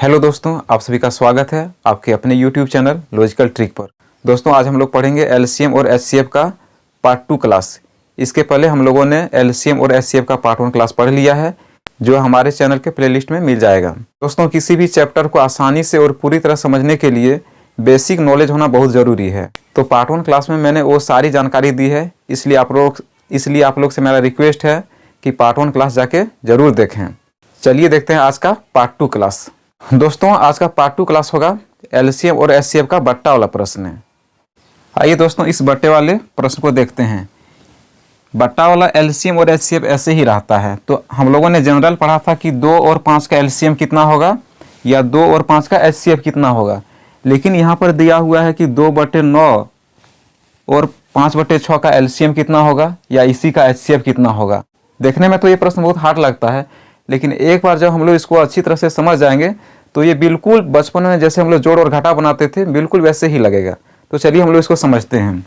Hello दोस्तों, आप सभी का स्वागत है आपके अपने YouTube चैनल लॉजिकल ट्रिक पर। दोस्तों आज हम लोग पढ़ेंगे एलसीएम और एचसीएफ का पार्ट 2 क्लास। इसके पहले हम लोगों ने एलसीएम और एचसीएफ का पार्ट 1 क्लास पढ़ लिया है, जो हमारे चैनल के प्लेलिस्ट में मिल जाएगा। दोस्तों किसी भी चैप्टर को आसानी से और पूरी तरह समझने के लिए बेसिक नॉलेज होना बहुत ज़रूरी है। तो पार्ट 1 क्लास में मैंने वो सारी जानकारी दी है, इसलिए आप लोग से मेरा रिक्वेस्ट है कि पार्ट 1 क्लास जाके ज़रूर देखें। चलिए देखते हैं आज का पार्ट 2 क्लास। दोस्तों आज का पार्ट 2 क्लास होगा एलसीएम और एचसीएफ का बट्टा वाला प्रश्न है। आइए दोस्तों इस बट्टे वाले प्रश्न को देखते हैं। बट्टा वाला एलसीएम और एचसीएफ ऐसे ही रहता है। तो हम लोगों ने जनरल पढ़ा था कि 2 और 5 का एलसीएम कितना होगा या 2 और 5 का एचसीएफ कितना होगा, लेकिन यहाँ पर दिया हुआ है कि 2/9 और 5/6 का एलसीएम कितना होगा या इसी का एचसीएफ कितना होगा। देखने में तो ये प्रश्न बहुत हार्ड लगता है, लेकिन एक बार जब हम लोग इसको अच्छी तरह से समझ जाएंगे तो ये बिल्कुल बचपन में जैसे हम लोग जोड़ और घटा बनाते थे बिल्कुल वैसे ही लगेगा। तो चलिए हम लोग इसको समझते हैं।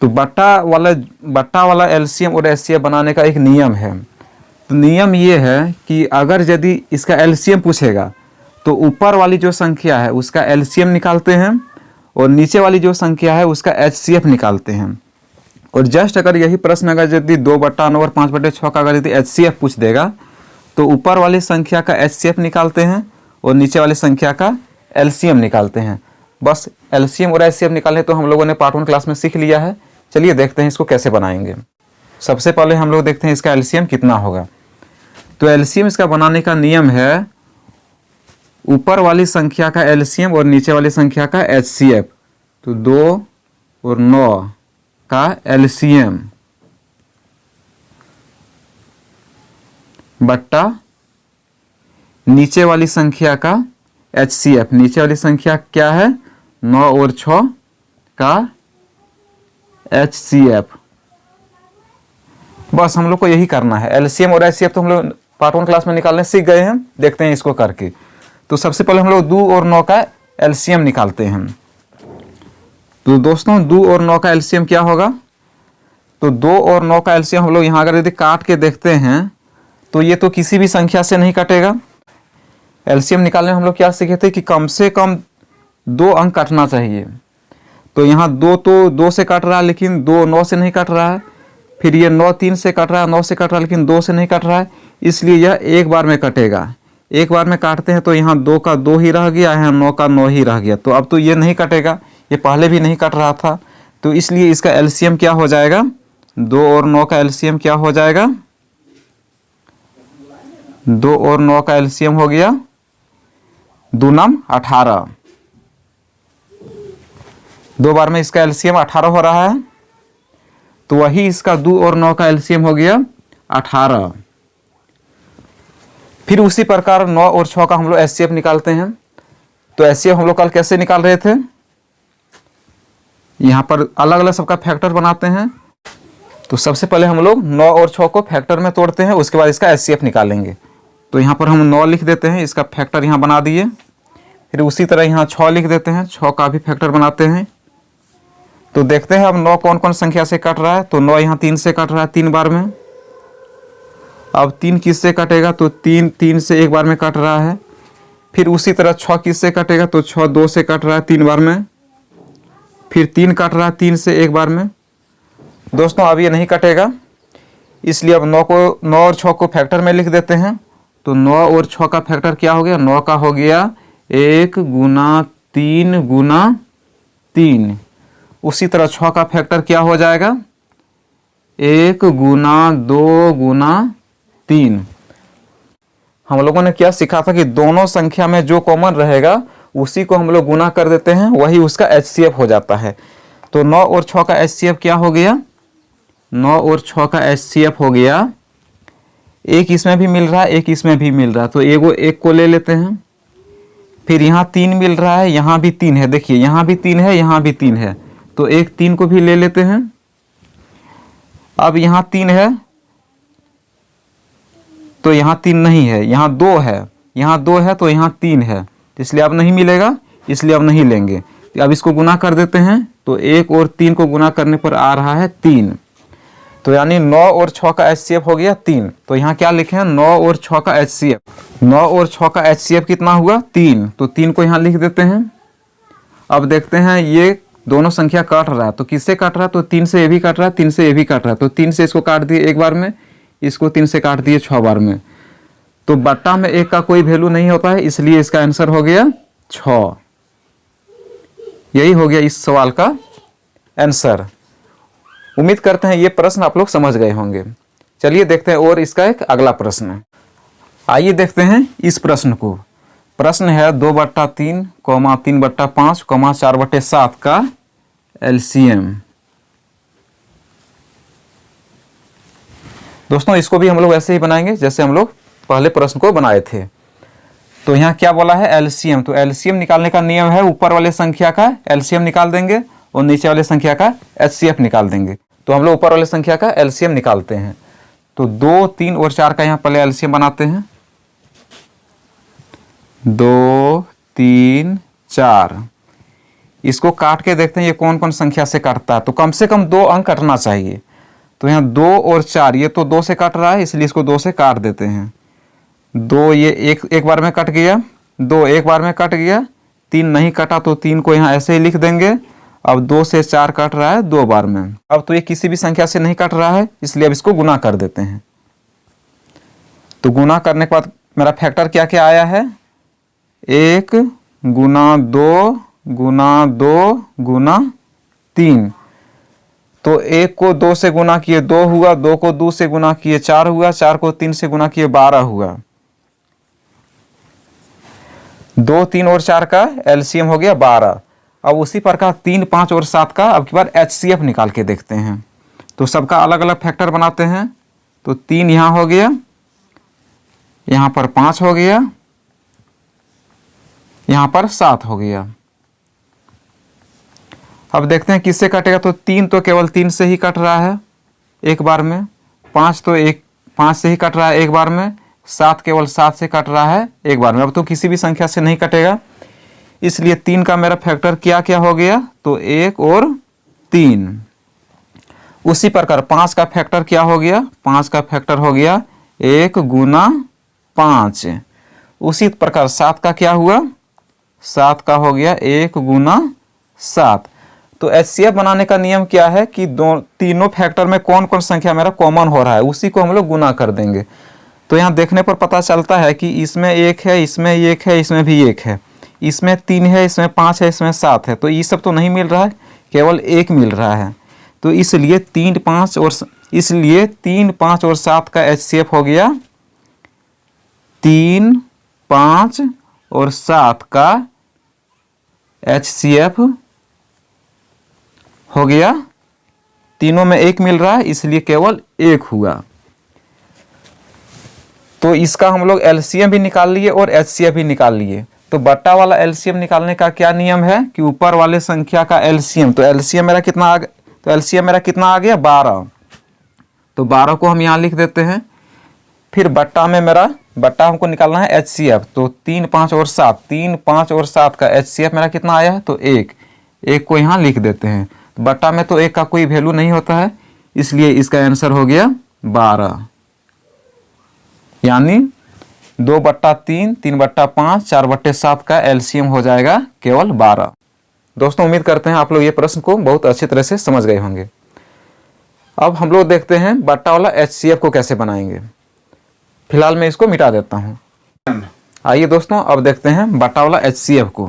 तो बट्टा वाला एलसीएम और एचसीएफ बनाने का एक नियम है। तो नियम ये है कि अगर यदि इसका एलसीएम पूछेगा तो ऊपर वाली जो संख्या है उसका एलसीएम निकालते हैं और नीचे वाली जो संख्या है उसका एचसीएफ निकालते हैं। और जस्ट अगर यही प्रश्न अगर यदि 2/9 और 5/6 का अगर यदि एचसीएफ पूछ देगा तो ऊपर वाली संख्या का एचसीएफ निकालते हैं और नीचे वाली संख्या का एलसीएम निकालते हैं। बस एलसीएम और एचसीएफ निकालने तो हम लोगों ने पार्ट 1 क्लास में सीख लिया है। चलिए देखते हैं इसको कैसे बनाएंगे। सबसे पहले हम लोग देखते हैं इसका एलसीएम कितना होगा। तो एलसीएम इसका बनाने का नियम है ऊपर वाली संख्या का एलसीएम और नीचे वाली संख्या का एचसीएफ। तो 2 और 9 का एलसीएम बट्टा नीचे वाली संख्या का एचसीएफ। नीचे वाली संख्या क्या है? 9 और 6 का एचसीएफ। बस हम लोग को यही करना है। एलसीएम और एचसीएफ तो हम लोग पार्ट 1 क्लास में निकालने सीख गए हैं। देखते हैं इसको करके। तो सबसे पहले हम लोग 2 और 9 का एलसीएम निकालते हैं। तो दोस्तों 2 और 9 का एलसीएम क्या होगा? तो 2 और 9 का एलसीएम हम लोग यहाँ अगर यदि काट के देखते हैं तो ये तो किसी भी संख्या से नहीं कटेगा। एलसीएम निकालने में हम लोग क्या सीखे थे कि कम से कम 2 अंक काटना चाहिए। तो यहाँ 2 तो 2 से कट रहा है, लेकिन 2 9 से नहीं कट रहा है। फिर ये 9 3 से कट रहा है, 9 से कट रहा है, लेकिन 2 से नहीं कट रहा है, इसलिए यह एक बार में कटेगा। एक बार में काटते हैं तो यहाँ 2 का 2 ही रह गया, यहाँ 9 का 9 ही रह गया। तो अब तो ये नहीं कटेगा, ये पहले भी नहीं कट रहा था। तो इसलिए इसका एलसीएम क्या हो जाएगा? 2 और 9 का एलसीएम क्या हो जाएगा? 2 और 9 का एलसीएम हो गया 2 9 18। 2 बार में इसका एलसीएम 18 हो रहा है, तो वही इसका 2 और 9 का एलसीएम हो गया 18। फिर उसी प्रकार 9 और 6 का हम लोग एचसीएफ निकालते हैं। तो एचसीएफ हम लोग कल कैसे निकाल रहे थे? यहाँ पर अलग अलग सबका फैक्टर बनाते हैं। तो सबसे पहले हम लोग 9 और 6 को फैक्टर में तोड़ते हैं, उसके बाद इसका एचसीएफ निकालेंगे। तो यहाँ पर हम 9 लिख देते हैं, इसका फैक्टर यहाँ बना दिए। फिर उसी तरह यहाँ 6 लिख देते हैं, 6 का भी फैक्टर बनाते हैं। तो देखते हैं अब 9 कौन कौन संख्या से कट रहा है। तो 9 यहाँ 3 से कट रहा है 3 बार में। अब 3 किस से कटेगा? तो 3 से एक बार में कट रहा है। फिर उसी तरह 6 किस से कटेगा? तो 6 2 से कट रहा है 3 बार में। फिर 3 कट रहा है 3 से एक बार में। दोस्तों अब ये नहीं कटेगा, इसलिए अब 9 और 6 को फैक्टर में लिख देते हैं। तो 9 और 6 का फैक्टर क्या हो गया? 9 का हो गया 1 गुना 3 गुना 3। उसी तरह 6 का फैक्टर क्या हो जाएगा? 1 गुना 2 गुना 3। हम लोगों ने क्या सीखा था कि दोनों संख्या में जो कॉमन रहेगा उसी को हम लोग गुना कर देते हैं, वही उसका एचसीएफ हो जाता है। तो 9 और 6 का एचसीएफ क्या हो गया? 9 और 6 का एचसीएफ हो गया, एक इसमें भी मिल रहा है, एक इसमें भी मिल रहा है, तो एक को ले लेते हैं। फिर यहाँ 3 मिल रहा है, यहाँ भी 3 है। देखिए यहाँ भी 3 है, यहाँ भी 3 है, तो एक 3 को भी ले लेते हैं। अब यहाँ 3 है तो यहाँ 3 नहीं है, यहाँ 2 है, यहाँ 2 है तो यहाँ 3 है, इसलिए अब नहीं मिलेगा, इसलिए अब नहीं लेंगे। तो अब इसको गुना कर देते हैं। तो 1 और 3 को गुना करने पर आ रहा है 3। तो यानी 9 और 6 का HCF हो गया 3। तो यहाँ क्या लिखे हैं, 9 और 6 का HCF। 9 और 6 का HCF कितना हुआ 3। तो 3 को यहाँ लिख देते हैं। अब देखते हैं ये दोनों संख्या काट रहा है, तो किससे काट रहा है, तो 3 से ये भी काट रहा है, 3 से ये भी काट रहा है। तो 3 से इसको काट दिए एक बार में, इसको 3 से काट दिए 6 बार में। तो बट्टा में 1 का कोई वैल्यू नहीं होता है, इसलिए इसका आंसर हो गया 6। यही हो गया इस सवाल का आंसर। उम्मीद करते हैं ये प्रश्न आप लोग समझ गए होंगे। चलिए देखते हैं और इसका एक अगला प्रश्न। आइए देखते हैं इस प्रश्न को। प्रश्न है 2/3, 3/5, 4/7 का एलसीएम। दोस्तों इसको भी हम लोग ऐसे ही बनाएंगे जैसे हम लोग पहले प्रश्न को बनाए थे। तो यहाँ क्या बोला है, एलसीएम। तो एलसीएम निकालने का नियम है, ऊपर वाले संख्या का एलसीएम निकाल देंगे और नीचे वाले संख्या का एचसीएफ निकाल देंगे। तो हम लोग ऊपर वाले संख्या का एलसीएम निकालते हैं। तो 2, 3 और 4 का यहाँ पहले एलसीएम बनाते हैं। 2, 3, 4। इसको काट के देखते हैं ये कौन कौन संख्या से काटता है। तो कम से कम 2 अंक कटना चाहिए। तो यहाँ 2 और 4, ये तो 2 से कट रहा है, इसलिए इसको 2 से काट देते हैं। 2 ये एक बार में कट गया, 2 एक बार में कट गया, 3 नहीं कटा तो 3 को यहाँ ऐसे ही लिख देंगे। अब 2 से 4 कट रहा है 2 बार में। अब तो ये किसी भी संख्या से नहीं कट रहा है, इसलिए अब इसको गुना कर देते हैं। तो गुना करने के बाद मेरा फैक्टर क्या क्या आया है, 1 गुना 2 गुना 2 गुना 3। तो 1 को 2 से गुना किए 2 हुआ, 2 को 2 से गुना किए 4 हुआ, 4 को 3 से गुना किए 12 हुआ। 2, 3 और 4 का एलसीएम हो गया 12। अब उसी प्रकार 3, 5 और 7 का अब की बार एचसीएफ निकाल के देखते हैं। तो सबका अलग अलग फैक्टर बनाते हैं। तो 3 यहाँ हो गया, यहाँ पर 5 हो गया, यहाँ पर 7 हो गया। अब देखते हैं किससे कटेगा। तो 3 तो केवल 3 से ही कट रहा है एक बार में, 5 तो 5 से ही कट रहा है एक बार में, 7 केवल 7 से कट रहा है एक बार में। अब तो किसी भी संख्या से नहीं कटेगा, इसलिए 3 का मेरा फैक्टर क्या क्या हो गया, तो 1 और 3। उसी प्रकार 5 का फैक्टर क्या हो गया, 5 का फैक्टर हो गया 1 गुना 5। उसी प्रकार 7 का क्या हुआ, 7 का हो गया 1 गुना 7। तो एचसीएफ बनाने का नियम क्या है कि तीनों फैक्टर में कौन कौन संख्या मेरा कॉमन हो रहा है, उसी को हम लोग गुना कर देंगे। तो यहाँ देखने पर पता चलता है कि इसमें 1 है, इसमें 1 है, इसमें भी 1 है, इसमें 3 है, इसमें 5 है, इसमें 7 है। तो ये सब तो नहीं मिल रहा है, केवल 1 मिल रहा है। तो इसलिए 3, 5 और 7 का एचसीएफ हो गया 3, 5 और 7 का एचसीएफ हो गया। तीनों में 1 मिल रहा है, इसलिए केवल 1 हुआ। तो इसका हम लोग एलसीएम भी निकाल लिए और एचसीएफ भी निकाल लिए। तो बट्टा वाला एलसीएम निकालने का क्या नियम है कि ऊपर वाले संख्या का एलसीएम। तो एलसीएम मेरा कितना आ गया, तो एलसीएम मेरा कितना आ गया 12। तो 12 को हम यहाँ लिख देते हैं। फिर बट्टा में मेरा बट्टा हमको निकालना है एचसीएफ। तो 3, 5 और 7, 3, 5 और 7 का एचसीएफ मेरा कितना आया है, तो 1 को यहाँ लिख देते हैं। तो बट्टा में तो 1 का कोई वैल्यू नहीं होता है, इसलिए इसका आंसर हो गया 12। यानी 2/3, 3/5, 4/7 का एलसीएम हो जाएगा केवल 12। दोस्तों उम्मीद करते हैं आप लोग ये प्रश्न को बहुत अच्छी तरह से समझ गए होंगे। अब हम लोग देखते हैं बट्टा वाला एचसीएफ को कैसे बनाएंगे। फिलहाल मैं इसको मिटा देता हूँ। आइए दोस्तों अब देखते हैं बट्टा वाला एचसीएफ को।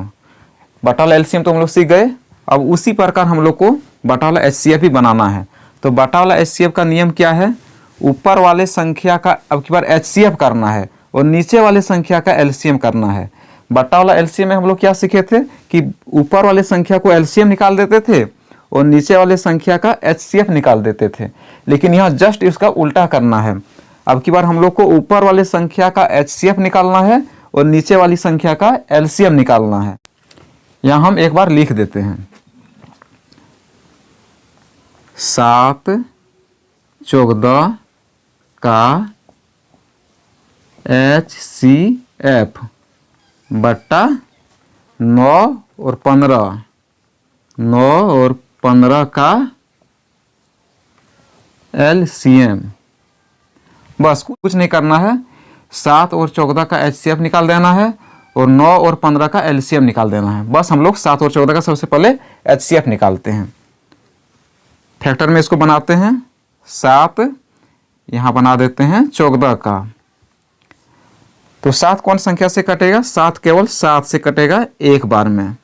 बट्टा वाला एलसीएम तो हम लोग सीख गए। अब उसी प्रकार हम लोग को बट्टा वाला एचसीएफ भी बनाना है। तो बट्टा वाला एचसीएफ का नियम क्या है, ऊपर वाले संख्या का अब की बार एचसीएफ करना है और नीचे वाले संख्या का एलसीएम करना है। बट्टा वाला एलसीएम में हम लोग क्या सीखे थे कि ऊपर वाले संख्या को एलसीएम निकाल देते थे और नीचे वाले संख्या का एचसीएफ निकाल देते थे। लेकिन यहाँ जस्ट इसका उल्टा करना है। अब की बार हम लोग को ऊपर वाले संख्या का एचसीएफ निकालना है और नीचे वाली संख्या का एलसीएम निकालना है। यहाँ हम एक बार लिख देते हैं 7, 14 का एचसीएफ बट्टा 9 और 15, 9 और 15 का LCM। बस कुछ नहीं करना है, 7 और 14 का HCF निकाल देना है और 9 और 15 का LCM निकाल देना है। बस हम लोग 7 और 14 का सबसे पहले HCF निकालते हैं। फैक्टर में इसको बनाते हैं 7, यहाँ बना देते हैं 14 का। तो 7 कौन संख्या से कटेगा? 7 केवल 7 से कटेगा एक बार में।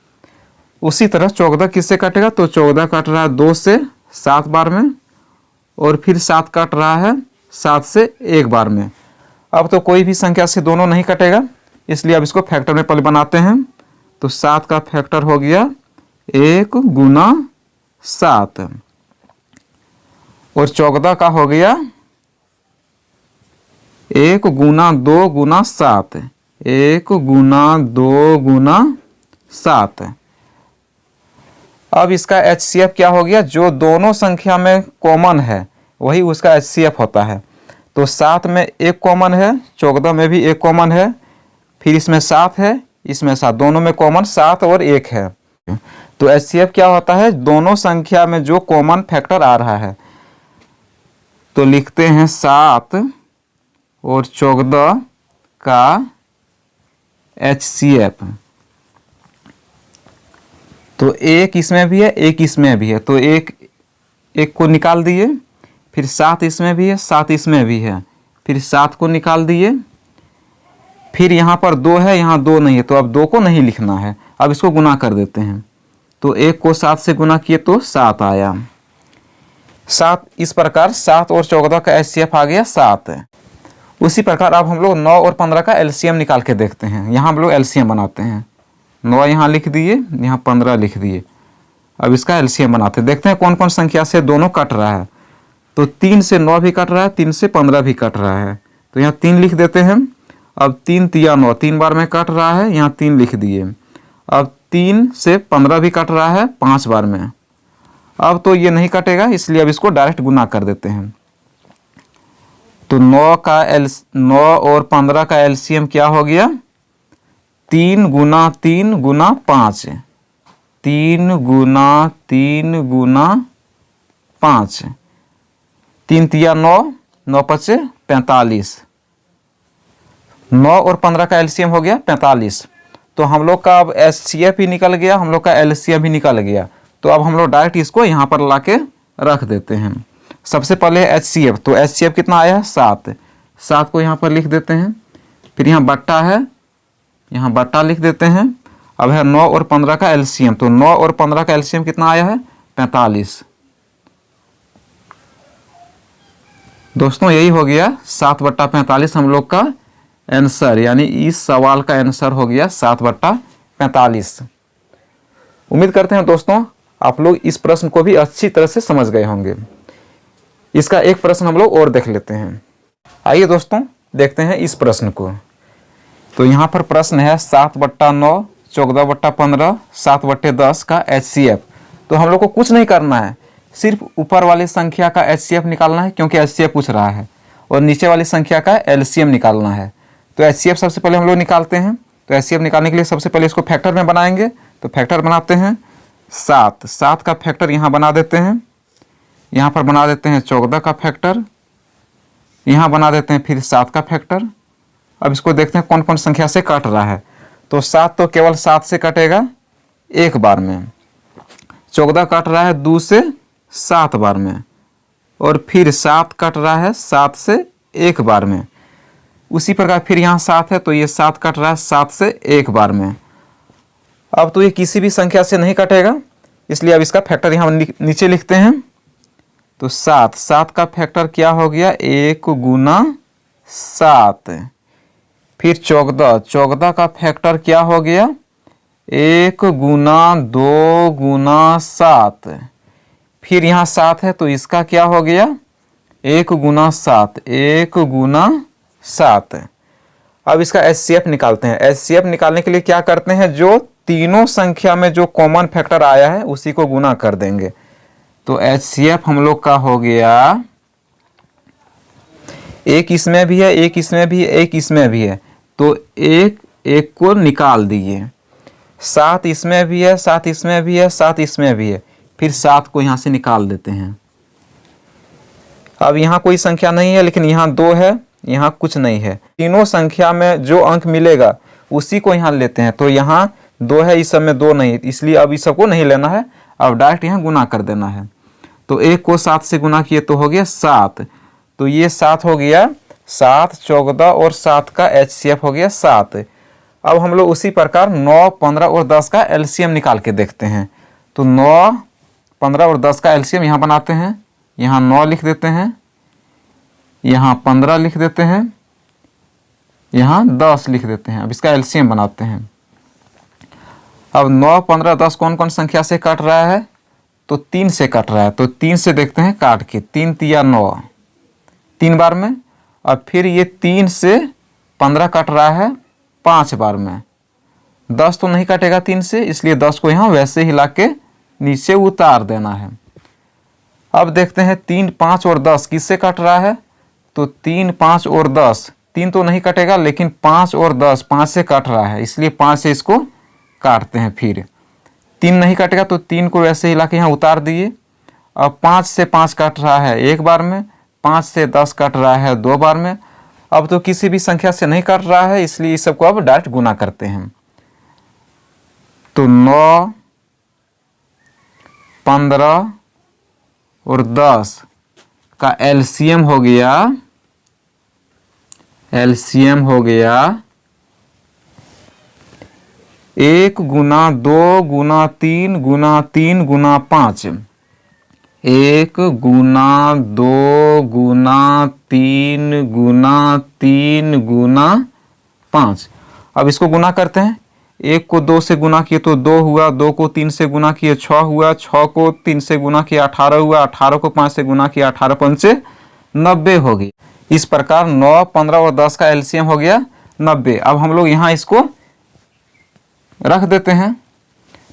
उसी तरह 14 किससे कटेगा? तो 14 कट रहा है 2 से 7 बार में, और फिर 7 कट रहा है 7 से एक बार में। अब तो कोई भी संख्या से दोनों नहीं कटेगा, इसलिए अब इसको फैक्टर में पहले बनाते हैं। तो 7 का फैक्टर हो गया 1 गुना 7, और 14 का हो गया 1 गुना 2 गुना 7, 1 गुना 2 गुना 7। अब इसका HCF क्या हो गया? जो दोनों संख्या में कॉमन है वही उसका HCF होता है। तो 7 में 1 कॉमन है, 14 में भी 1 कॉमन है, फिर इसमें 7 है, इसमें 7, दोनों में कॉमन 7 और 1 है। तो HCF क्या होता है? दोनों संख्या में जो कॉमन फैक्टर आ रहा है। तो लिखते हैं 7 और 14 का HCF। तो 1 इसमें भी है, 1 इसमें भी है, तो 1 को निकाल दिए, फिर 7 इसमें भी है, 7 इसमें भी है, फिर 7 को निकाल दिए, फिर यहाँ पर 2 है, यहाँ 2 नहीं है, तो अब 2 को नहीं लिखना है, अब इसको गुना कर देते हैं। तो 1 को 7 से गुना किए तो 7 आया। 7 इस प्रकार 7 और 14 का HCF आ गया 7 है। उसी प्रकार अब हम लोग 9 और 15 का LCM निकाल के देखते हैं। यहाँ हम लोग LCM बनाते हैं। 9 यहाँ लिख दिए, यहाँ 15 लिख दिए। अब इसका LCM बनाते हैं, देखते हैं कौन कौन संख्या से दोनों कट रहा है। तो 3 से 9 भी कट रहा है, 3 से 15 भी कट रहा है, तो यहाँ 3 लिख देते हैं। अब 3 तिया 9, 3 बार में कट रहा है, यहाँ 3 लिख दिए। अब 3 से 15 भी कट रहा है 5 बार में। अब तो ये नहीं कटेगा, इसलिए अब इसको डायरेक्ट गुना कर देते हैं। तो 9 और 15 का LCM क्या हो गया? 3 गुना 3 गुना 5, 3 गुना 3 गुना 5, 3 तिया 9, 9 पचे 45। 9 और 15 का LCM हो गया 45। तो हम लोग का अब HCF भी निकल गया, हम लोग का LCM भी निकल गया। तो अब हम लोग डायरेक्ट इसको यहाँ पर ला के रख देते हैं। सबसे पहले HCF, तो HCF कितना आया है? 7। 7 को यहाँ पर लिख देते हैं, फिर यहाँ बट्टा है, यहाँ बट्टा लिख देते हैं। अब है 9 और 15 का LCM, तो 9 और 15 का LCM कितना आया है? 45। दोस्तों यही हो गया 7/45 हम लोग का आंसर, यानी इस सवाल का आंसर हो गया 7/45। उम्मीद करते हैं दोस्तों आप लोग इस प्रश्न को भी अच्छी तरह से समझ गए होंगे। इसका एक प्रश्न हम लोग और देख लेते हैं। आइए दोस्तों देखते हैं इस प्रश्न को। तो यहाँ पर प्रश्न है 7/9, 14/15, 7/10 का HCF। तो हम लोग को कुछ नहीं करना है, सिर्फ ऊपर वाली संख्या का HCF निकालना है, क्योंकि HCF पूछ रहा है, और नीचे वाली संख्या का LCM निकालना है। तो HCF सबसे पहले हम लोग निकालते हैं। तो HCF निकालने के लिए सबसे पहले इसको फैक्टर में बनाएंगे। तो फैक्टर बनाते हैं 7 का फैक्टर यहाँ बना देते हैं, यहाँ पर बना देते हैं 14 का फैक्टर, यहाँ बना देते हैं फिर 7 का फैक्टर। अब इसको देखते हैं कौन कौन संख्या से कट रहा है। तो 7 तो केवल 7 से कटेगा एक बार में, 14 कट रहा है 2 से 7 बार में, और फिर 7 कट रहा है 7 से एक बार में। उसी प्रकार फिर यहाँ 7 है, तो ये 7 कट रहा है 7 से एक बार में। अब तो ये किसी भी संख्या से नहीं कटेगा, इसलिए अब इसका फैक्टर यहाँ नीचे लिखते हैं। तो 7 का फैक्टर क्या हो गया? 1 गुना 7। फिर 14 का फैक्टर क्या हो गया? 1 गुना 2 गुना 7। फिर यहाँ 7 है, तो इसका क्या हो गया? 1 गुना 7, 1 गुना 7। अब इसका HCF निकालते हैं। HCF निकालने के लिए क्या करते हैं? जो तीनों संख्या में जो कॉमन फैक्टर आया है उसी को गुना कर देंगे। तो HCF हम लोग का हो गया, एक इसमें भी है, एक इसमें भी है, एक इसमें भी है, तो एक को निकाल दिए। 7 इसमें भी है, 7 इसमें भी है, 7 इसमें भी है, फिर 7 को यहाँ से निकाल देते हैं। अब यहाँ कोई संख्या नहीं है, लेकिन यहाँ 2 है, यहाँ कुछ नहीं है। तीनों संख्या में जो अंक मिलेगा उसी को यहाँ लेते हैं। तो यहाँ 2 है, इस सब में 2 नहीं है, इसलिए अब इस सबको नहीं लेना है, अब डायरेक्ट यहाँ गुना कर देना है। तो 1 को 7 से गुना किए तो हो गया 7, तो ये 7 हो गया। 7, 14 और 7 का HCF हो गया 7। अब हम लोग उसी प्रकार 9, 15 और 10 का LCM निकाल के देखते हैं। तो 9, 15 और 10 का LCM यहाँ बनाते हैं। यहाँ 9 लिख देते हैं, यहाँ 15 लिख देते हैं, यहाँ 10 लिख देते हैं। अब इसका LCM बनाते हैं। अब 9, 15, 10 कौन कौन संख्या से कट रहा है? तो 3 से कट रहा है। तो 3 से देखते हैं काट के, 3 तिया 9, 3 बार में। अब फिर ये 3 से 15 कट रहा है 5 बार में। 10 तो नहीं कटेगा 3 से, इसलिए 10 को यहाँ वैसे ही ला के नीचे उतार देना है। अब देखते हैं 3, 5 और 10 किससे कट रहा है? तो 3, 5 और 10, 3 तो नहीं कटेगा, लेकिन 5 और 10 5 से कट रहा है, इसलिए 5 से इसको काटते हैं। फिर 3 नहीं कटेगा, तो 3 को वैसे ही ला के यहाँ उतार दिए। अब 5 से 5 कट रहा है 1 बार में, 5 से 10 कट रहा है 2 बार में। अब तो किसी भी संख्या से नहीं कट रहा है, इसलिए इस सबको अब डायरेक्ट गुना करते हैं। तो 9, 15 और 10 का LCM हो गया, LCM हो गया 1 गुना 2 गुना 3 गुना 3 गुना 5। 1 गुना 2 गुना 3 गुना 3 गुना 5। अब इसको गुना करते हैं। 1 को 2 से गुना किए तो 2 हुआ, 2 को 3 से गुना किए 6 हुआ, 6 को 3 से गुना किया 18 हुआ, 18 को 5 से गुना किया 18 पंचे 90 हो गई। इस प्रकार 9, 15 और 10 का LCM हो गया 90। अब हम लोग यहाँ इसको रख देते हैं।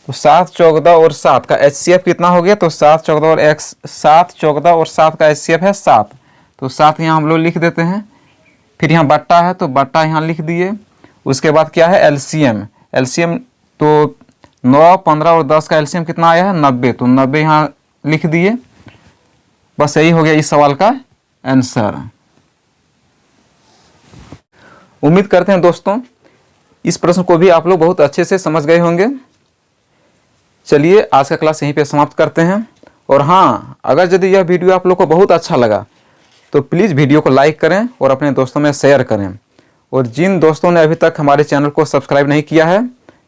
तो 7, 14 और 7 का HCF कितना हो गया? तो 7, 14 और 7 का HCF है 7। तो 7 यहाँ हम लोग लिख देते हैं। फिर यहाँ बट्टा है, तो बट्टा यहाँ लिख दिए। उसके बाद क्या है? LCM। LCM तो 9, 15 और 10 का LCM कितना आया है? 90। तो 90 यहाँ लिख दिए। बस यही हो गया इस सवाल का आंसर। उम्मीद करते हैं दोस्तों इस प्रश्न को भी आप लोग बहुत अच्छे से समझ गए होंगे। चलिए आज का क्लास यहीं पे समाप्त करते हैं। और हाँ, अगर यदि यह वीडियो आप लोग को बहुत अच्छा लगा तो प्लीज़ वीडियो को लाइक करें और अपने दोस्तों में शेयर करें। और जिन दोस्तों ने अभी तक हमारे चैनल को सब्सक्राइब नहीं किया है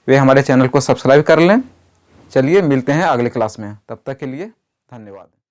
वे हमारे चैनल को सब्सक्राइब कर लें। चलिए मिलते हैं अगले क्लास में, तब तक के लिए धन्यवाद।